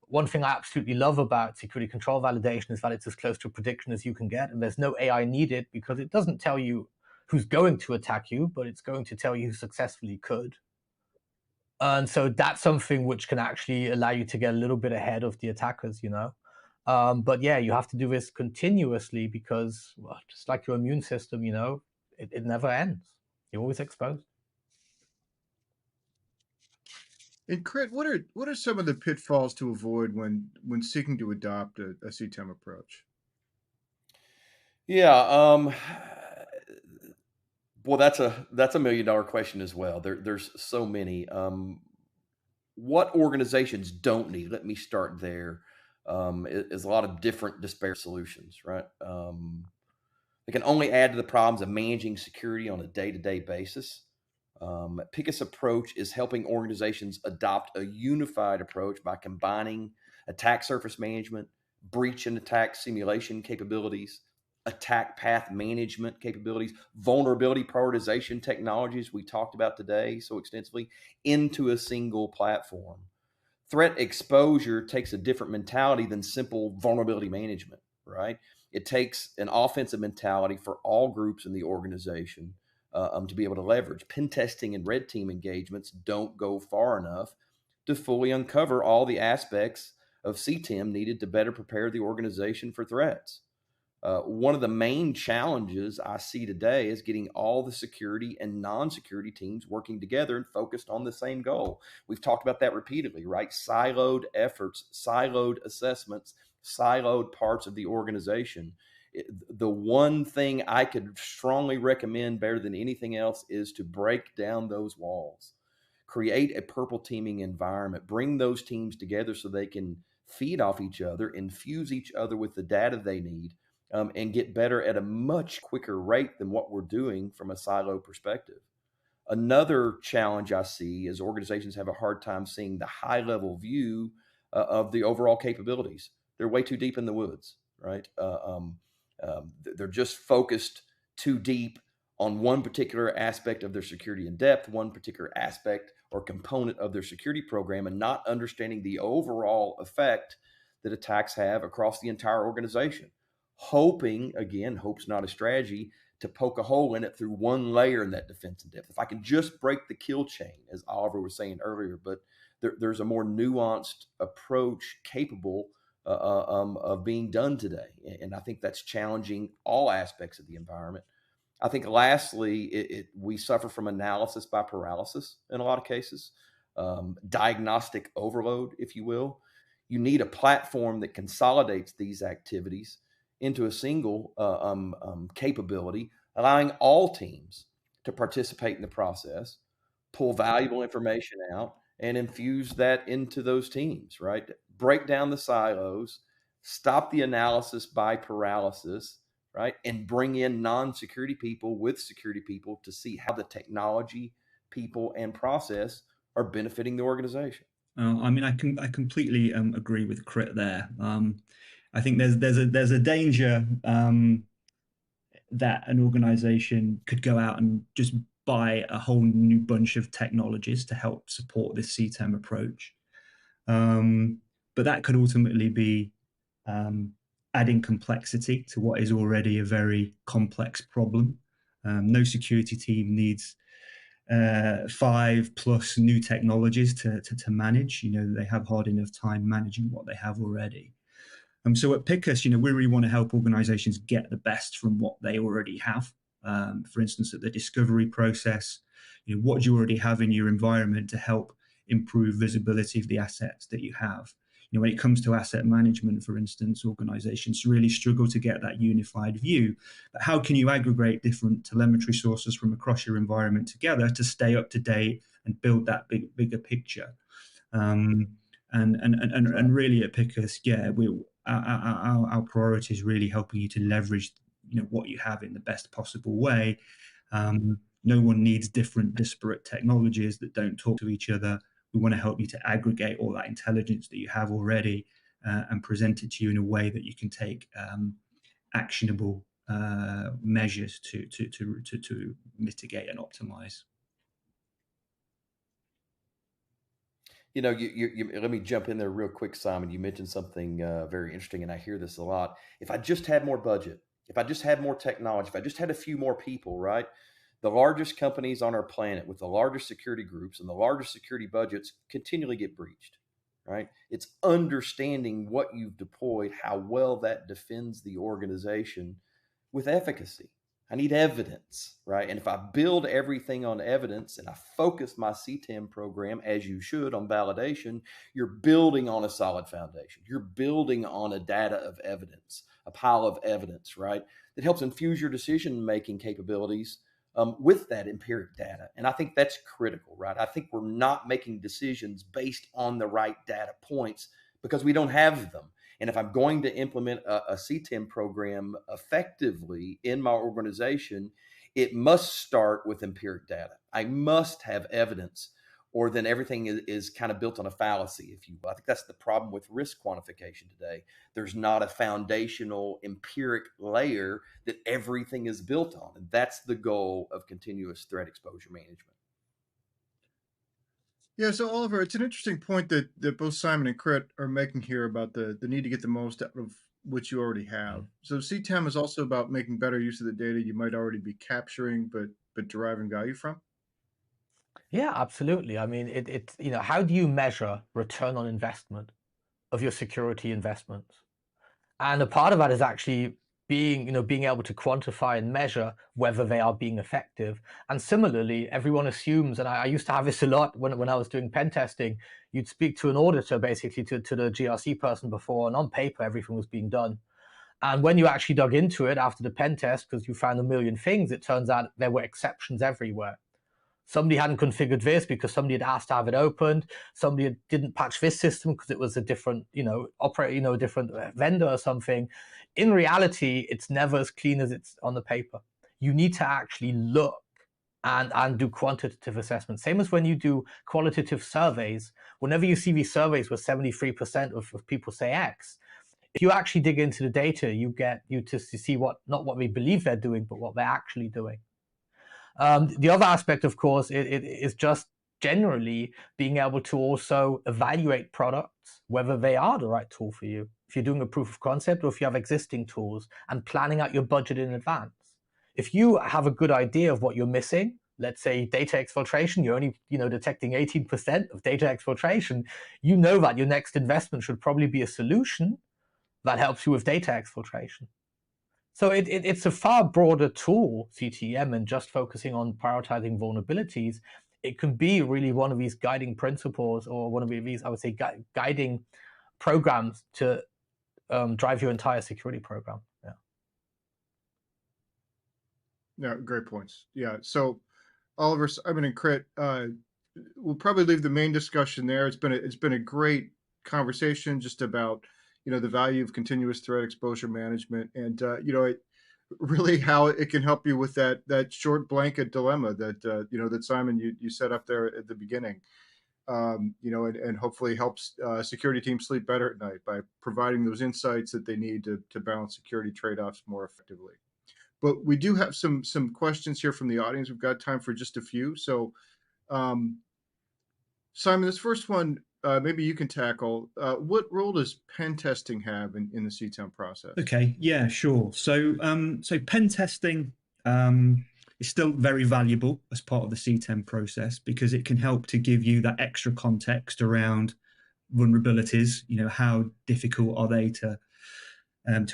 one thing I absolutely love about security control validation is that it's as close to prediction as you can get, and there's no AI needed, because it doesn't tell you who's going to attack you, but it's going to tell you who successfully could. And so that's something which can actually allow you to get a little bit ahead of the attackers, But yeah, you have to do this continuously, because, well, just like your immune system, it never ends. You're always exposed. And Crit, what are some of the pitfalls to avoid when seeking to adopt a CTEM approach? Yeah, well, that's a $1 million question as well. There's so many. What organizations don't need? Let me start there. Is a lot of different disparate solutions, right? They can only add to the problems of managing security on a day-to-day basis. Picus approach is helping organizations adopt a unified approach by combining attack surface management, breach and attack simulation capabilities, attack path management capabilities, vulnerability prioritization technologies we talked about today so extensively, into a single platform. Threat exposure takes a different mentality than simple vulnerability management, right? It takes an offensive mentality for all groups in the organization to be able to leverage. Pen testing and red team engagements don't go far enough to fully uncover all the aspects of CTEM needed to better prepare the organization for threats. One of the main challenges I see today is getting all the security and non-security teams working together and focused on the same goal. We've talked about that repeatedly, right? Siloed efforts, siloed assessments, siloed parts of the organization. The one thing I could strongly recommend better than anything else is to break down those walls, create a purple teaming environment, bring those teams together so they can feed off each other, infuse each other with the data they need, and get better at a much quicker rate than what we're doing from a silo perspective. Another challenge I see is organizations have a hard time seeing the high level view of the overall capabilities. They're way too deep in the woods, right? They're just focused too deep on one particular aspect of their security in depth, one particular aspect or component of their security program, and not understanding the overall effect that attacks have across the entire organization. Hoping, again, hope's not a strategy, to poke a hole in it through one layer in that defense in depth. If I can just break the kill chain, as Oliver was saying earlier, but there's a more nuanced approach capable of being done today. And I think that's challenging all aspects of the environment. I think lastly, we suffer from analysis by paralysis in a lot of cases, diagnostic overload, if you will. You need a platform that consolidates these activities into a single capability, allowing all teams to participate in the process, pull valuable information out, and infuse that into those teams, right? Break down the silos, stop the analysis by paralysis, right? And bring in non-security people with security people to see how the technology, people, and process are benefiting the organization. I mean, I completely agree with Crit there. I think there's a danger that an organization could go out and just buy a whole new bunch of technologies to help support this CTEM approach. But that could ultimately be adding complexity to what is already a very complex problem. No security team needs 5+ new technologies to manage. They have hard enough time managing what they have already. So at Picus, we really want to help organizations get the best from what they already have. For instance, at the discovery process, what do you already have in your environment to help improve visibility of the assets that you have? When it comes to asset management, for instance, organizations really struggle to get that unified view. But how can you aggregate different telemetry sources from across your environment together to stay up to date and build that bigger picture? And really at Picus, our priority is really helping you to leverage what you have in the best possible way. No one needs different disparate technologies that don't talk to each other. We want to help you to aggregate all that intelligence that you have already and present it to you in a way that you can take actionable measures to mitigate and optimize. Let me jump in there real quick, Simon. You mentioned something very interesting, and I hear this a lot. If I just had more budget, if I just had more technology, if I just had a few more people, right? The largest companies on our planet with the largest security groups and the largest security budgets continually get breached, right? It's understanding what you've deployed, how well that defends the organization with efficacy. I need evidence, right? And if I build everything on evidence and I focus my CTEM program, as you should, on validation, you're building on a solid foundation. You're building on a data of evidence, a pile of evidence, right? That helps infuse your decision-making capabilities with that empiric data. And I think that's critical, right? I think we're not making decisions based on the right data points because we don't have them. And if I'm going to implement a CTEM program effectively in my organization, it must start with empiric data. I must have evidence, or then everything is kind of built on a fallacy, if you will. I think that's the problem with risk quantification today. There's not a foundational empiric layer that everything is built on. And that's the goal of continuous threat exposure management. Yeah, so Oliver, it's an interesting point that both Simon and Crit are making here about the need to get the most out of what you already have. So CTEM is also about making better use of the data you might already be capturing, but deriving value from. Yeah, absolutely. I mean, it's how do you measure return on investment of your security investments? And a part of that is actually being able to quantify and measure whether they are being effective. And similarly, everyone assumes, and I used to have this a lot when I was doing pen testing, you'd speak to an auditor, basically to the GRC person before, and on paper, everything was being done. And when you actually dug into it after the pen test, because you found a million things, it turns out there were exceptions everywhere. Somebody hadn't configured this because somebody had asked to have it opened. Somebody didn't patch this system because it was a different, operator, a different vendor or something. In reality, it's never as clean as it's on the paper. You need to actually look and do quantitative assessments. Same as when you do qualitative surveys. Whenever you see these surveys where 73% of people say X, if you actually dig into the data, you to see not what they believe they're doing, but what they're actually doing. The other aspect, of course, it is just generally being able to also evaluate products, whether they are the right tool for you. If you're doing a proof of concept or if you have existing tools, and planning out your budget in advance. If you have a good idea of what you're missing, let's say data exfiltration, you're only detecting 18% of data exfiltration, you know that your next investment should probably be a solution that helps you with data exfiltration. So it's a far broader tool, CTEM, and just focusing on prioritizing vulnerabilities. It can be really one of these guiding principles, or one of these, I would say, guiding programs to drive your entire security program. Yeah. Yeah, great points. Yeah. So Oliver, Simon, and Crit, we'll probably leave the main discussion there. It's been a great conversation just about the value of continuous threat exposure management, and really how it can help you with that short blanket dilemma that that Simon you set up there at the beginning, and hopefully helps security teams sleep better at night by providing those insights that they need to balance security trade-offs more effectively. But we do have some questions here from the audience. We've got time for just a few. So, Simon, this first one, maybe you can tackle. What role does pen testing have in the CTEM process? Okay, yeah, sure. So pen testing It's still very valuable as part of the CTEM process because it can help to give you that extra context around vulnerabilities. How difficult are they to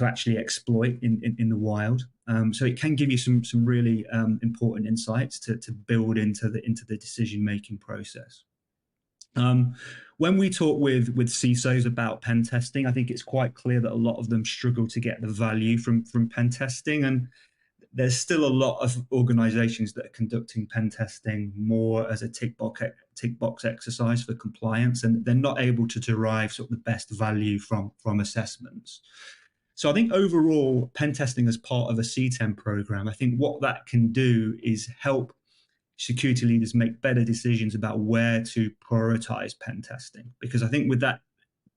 actually exploit in the wild? So it can give you some really important insights to build into the decision making process. When we talk with CISOs about pen testing, I think it's quite clear that a lot of them struggle to get the value from pen testing, and there's still a lot of organizations that are conducting pen testing more as a tick box exercise for compliance, and they're not able to derive sort of the best value from assessments. So I think overall, pen testing as part of a CTEM program, I think what that can do is help security leaders make better decisions about where to prioritize pen testing. Because I think with that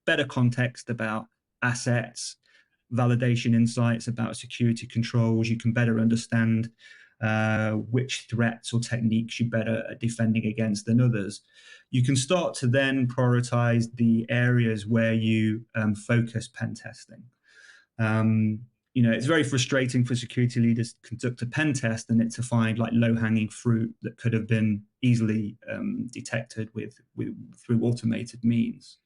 better context about assets, validation insights, about security controls, you can better understand which threats or techniques you're better at defending against than others. You can start to then prioritize the areas where you focus pen testing. It's very frustrating for security leaders to conduct a pen test and to find like low-hanging fruit that could have been easily detected through automated means.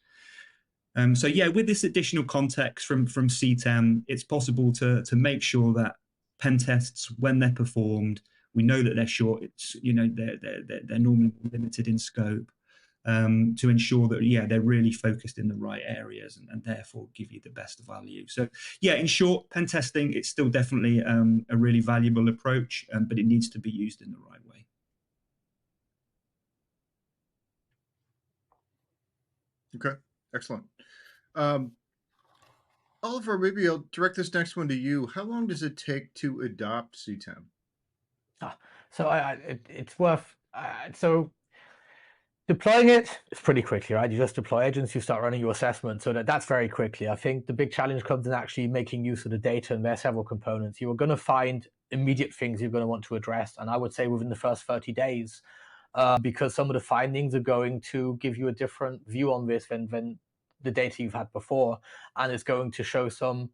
So with this additional context from CTEM, it's possible to make sure that pen tests, when they're performed, we know that they're short. They're normally limited in scope. To ensure that they're really focused in the right areas and therefore give you the best value. So in short, pen testing, it's still definitely a really valuable approach, but it needs to be used in the right way. Okay, excellent. Oliver, maybe I'll direct this next one to you. How long does it take to adopt CTEM? It's worth deploying it is pretty quickly, right? You just deploy agents, you start running your assessment. So that's very quickly. I think the big challenge comes in actually making use of the data, and there are several components. You are going to find immediate things you're going to want to address. And I would say within the first 30 days, because some of the findings are going to give you a different view on this than the data you've had before. And it's going to show some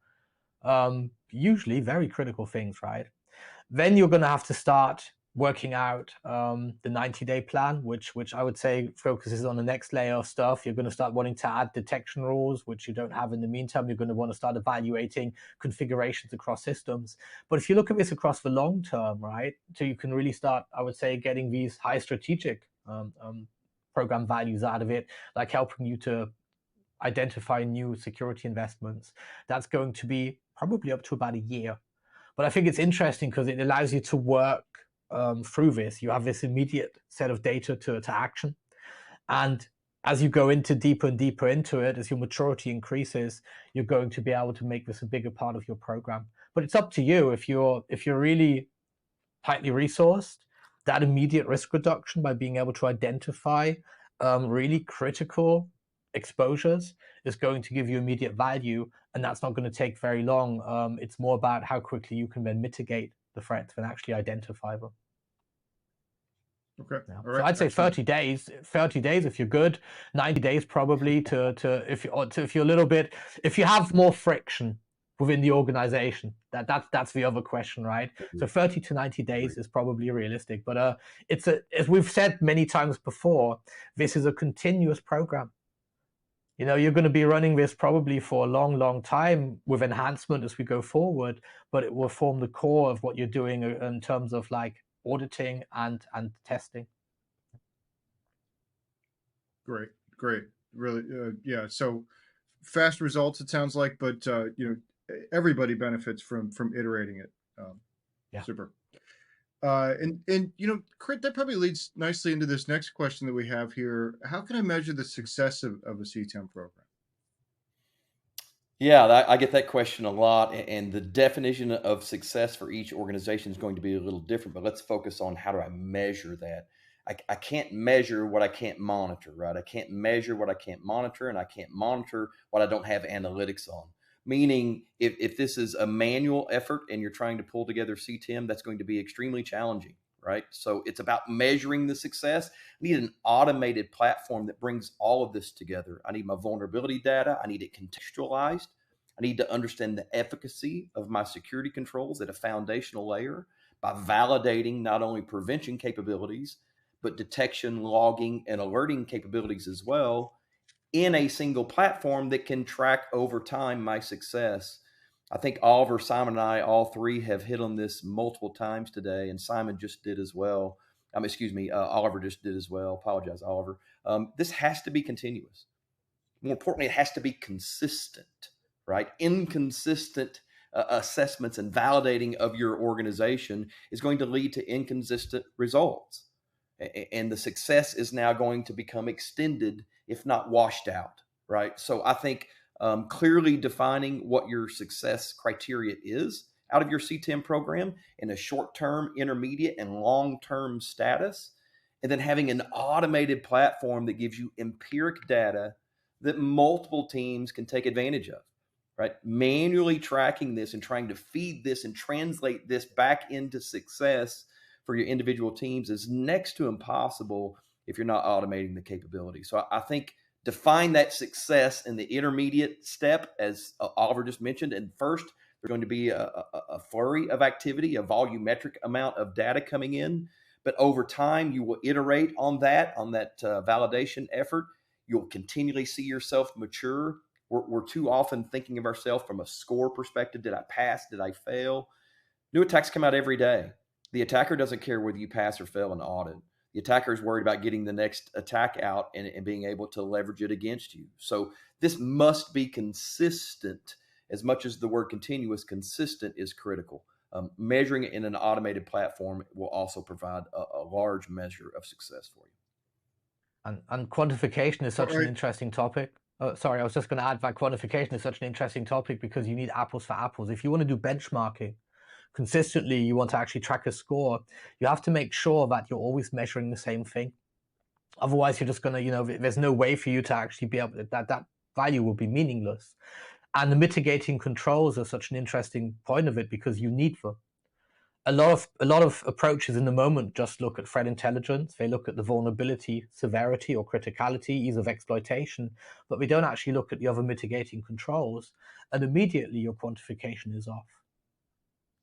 usually very critical things, right? Then you're going to have to start working out the 90-day plan, which I would say focuses on the next layer of stuff. You're going to start wanting to add detection rules, which you don't have in the meantime. You're going to want to start evaluating configurations across systems. But if you look at this across the long term, right, so you can really start, I would say, getting these high strategic program values out of it, like helping you to identify new security investments. That's going to be probably up to about a year. But I think it's interesting because it allows you to work through this. You have this immediate set of data to action. And as you go into deeper and deeper into it, as your maturity increases, you're going to be able to make this a bigger part of your program. But it's up to you. If you're really tightly resourced, that immediate risk reduction by being able to identify really critical exposures is going to give you immediate value, and that's not going to take very long. It's more about how quickly you can then mitigate the threats and actually identify them. Okay. Yeah. All right. So I'd say excellent. 30 days if you're good, 90 days probably if you're a little bit, if you have more friction within the organization, that's the other question, right? So 30 to 90 days is probably realistic, but as we've said many times before, this is a continuous program. You're going to be running this probably for a long, long time with enhancement as we go forward, but it will form the core of what you're doing in terms of like auditing and testing. Great. Really, yeah. So fast results, it sounds like, but everybody benefits from iterating it. Yeah. Super. And Crit, that probably leads nicely into this next question that we have here. How can I measure the success of a CTEM program? Yeah, I get that question a lot, and the definition of success for each organization is going to be a little different, but let's focus on how do I measure that. I can't measure what I can't monitor, right? I can't measure what I can't monitor, and I can't monitor what I don't have analytics on. Meaning, if this is a manual effort and you're trying to pull together CTEM, that's going to be extremely challenging, right? So it's about measuring the success. I need an automated platform that brings all of this together. I need my vulnerability data. I need it contextualized. I need to understand the efficacy of my security controls at a foundational layer by validating not only prevention capabilities, but detection, logging, and alerting capabilities as well in a single platform that can track over time my success. I think Oliver, Simon, and I, all three have hit on this multiple times today, and Simon just did as well. Oliver just did as well. Apologize, Oliver. This has to be continuous. More importantly, it has to be consistent, right? Inconsistent assessments and validating of your organization is going to lead to inconsistent results. And the success is now going to become extended, if not washed out, right? So I think clearly defining what your success criteria is out of your CTEM program in a short-term, intermediate, and long-term status, and then having an automated platform that gives you empiric data that multiple teams can take advantage of, right? Manually tracking this and trying to feed this and translate this back into success for your individual teams is next to impossible if you're not automating the capability. So I think define that success in the intermediate step, as Oliver just mentioned, and first there's going to be a flurry of activity, a volumetric amount of data coming in, but over time you will iterate on that validation effort. You'll continually see yourself mature. We're too often thinking of ourselves from a score perspective. Did I pass? Did I fail? New attacks come out every day. The attacker doesn't care whether you pass or fail an audit. The attacker is worried about getting the next attack out and being able to leverage it against you. So this must be consistent. As much as the word continuous, consistent is critical. Measuring it in an automated platform will also provide a large measure of success for you. And quantification is such an interesting topic. Sorry, I was just going to add that quantification is such an interesting topic because you need apples for apples. If you want to do benchmarking consistently, you want to actually track a score, you have to make sure that you're always measuring the same thing. Otherwise, you're just going to, there's no way for you to actually be able to, that value will be meaningless. And the mitigating controls are such an interesting point of it because you need them. A lot of approaches in the moment just look at threat intelligence. They look at the vulnerability, severity, or criticality, ease of exploitation, but we don't actually look at the other mitigating controls. And immediately your quantification is off.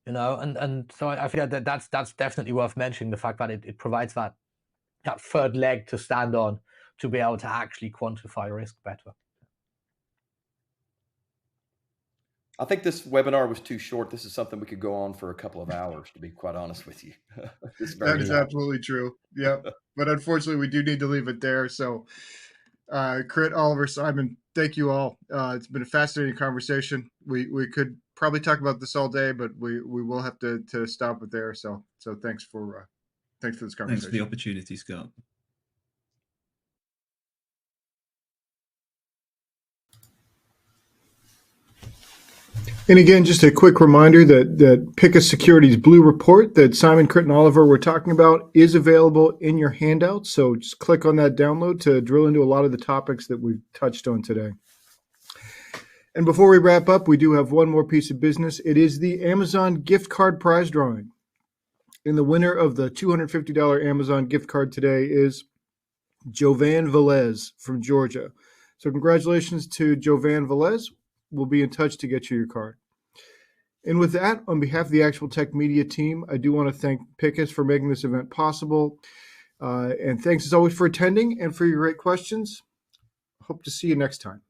And so I feel that that's definitely worth mentioning, the fact that it provides that third leg to stand on to be able to actually quantify risk better. I think this webinar was too short. This is something we could go on for a couple of hours, to be quite honest with you. That is absolutely true. Yep. But unfortunately, we do need to leave it there. So, Crit, Oliver, Simon, thank you all. It's been a fascinating conversation. We could probably talk about this all day, but we will have to stop it there. So thanks for this conversation. Thanks for the opportunity, Scott. And again, just a quick reminder that Picus Security's Blue Report that Simon, Crit, and Oliver were talking about is available in your handout. So just click on that download to drill into a lot of the topics that we've touched on today. And before we wrap up, we do have one more piece of business. It is the Amazon gift card prize drawing. And the winner of the $250 Amazon gift card today is Jovan Velez from Georgia. So congratulations to Jovan Velez. We'll be in touch to get you your card. And with that, on behalf of the Actual Tech Media team, I do want to thank Picus for making this event possible. And thanks as always for attending and for your great questions. Hope to see you next time.